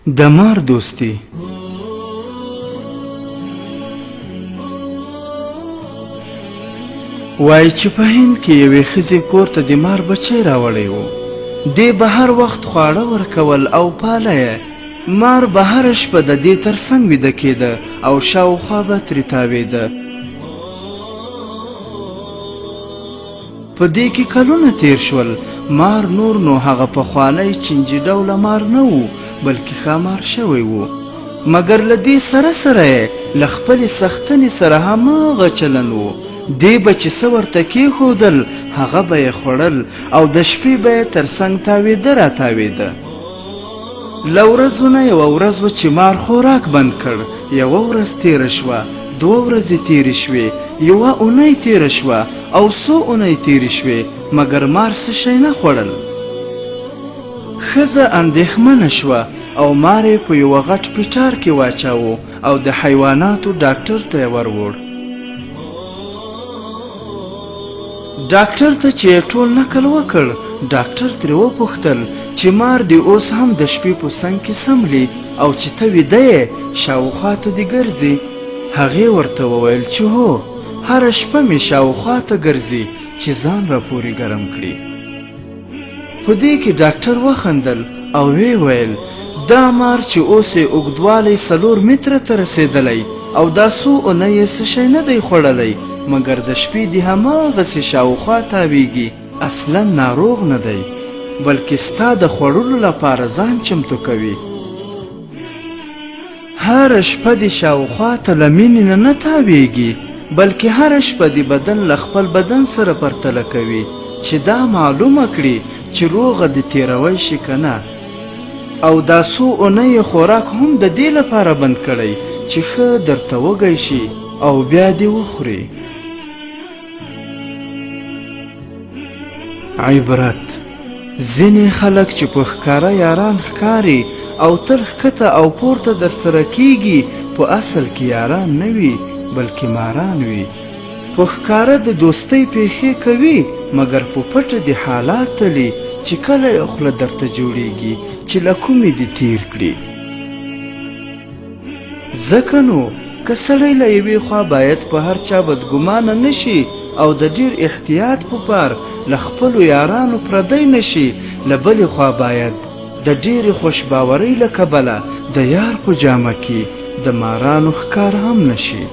د مار دوستي. وایي چې په هند کې یوې ښځې کور ته د مار بچی راوړی و. دې به هر وخت خواړه ورکول او پاله یې. مار به هره شپه د دې تر څنګ ویده کېده او شاوخوا به ترې تاوېده. په دې کې کلونه تیر شول. مار نور نو هغه پخوانی چینجي ډوله مار نه و، بلکې ښامار شوی و. مګر له دې سره سره یې له خپلې سختنې سره هماغه چلن و. دې به چې څه ورته کېښودل هغه به یې خوړل او د شپې به یې تر څنګ تاوېده راتاوېده. له ورځو نه یوه ورځ وه چې مار خوراک بند کړ. یوه ورځ تېره شوه، 2 ورځې تېرې شوې، 1 اونۍ تېره شوه او 100 اونۍ تېرې شوې، مګر مار څه شی نه خوړل. ښځه اندېښمنه شوه او مار یې په یوه غټ پیټار کې واچاوه او د حیواناتو ډاکټر ته یې وروړ. ډاکټر ته چې یې ټول نقل وکړ، ډاکټر ترې وپوښتل چې مار دې اوس هم د شپې په څنګ کې څملي او چې ته ویده یې شاوخوا ته دې ګرځي؟ هغې ورته وویل چې هو، هره شپه مې شاوخوا ته ګرځي چې ځان راپورې ګرم کړي. په دې کې ډاکټر وخندل او ویې ویل دا مار چې اوس یې اوږدوالی 4 متره ته رسېدلی او دا 100 اونۍ یې څه شی نه دی خوړلی، مګر د شپې دې هماغسې شاوخوا تاویږي. اصلا ناروغ نه دی، بلکې ستا د خوړلو لپاره ځان چمتو کوي. هره شپه دې شاوخوا ته له مینې نه تاویږي، بلکې هره شپه دې بدن له خپل بدن سره پرتله کوي چې دا معلومه کړي چې روغه دې تېروی شي که نه. او دا 100 اونۍ خوراک هم د دې لپاره بند کړی چې ښه درته وږی شي او بیا دې وخوري. عبرت: ځینې خلک چې په ښکاره یاران ښکاري او تل ښکته او پورته در سره کیږي، په اصل کې یاران نه وي بلکې ماران وي. په ښکاره د دوستۍ پیښې کوي، مګر په پټه د حالات تلي چې کله یې خوله درته جوړیږي چې له کومې دې تیر کړي. ځکه نو که سړی له یوې خوا باید په هر چا بدګمانه نه شي او د ډیر احتیاط په پار له خپلو یارانو پردی نه شي، له بلې خوا باید د ډیرې خوشباورۍ له کبله د یار په جامه کې د مارانو ښکار هم نه شي.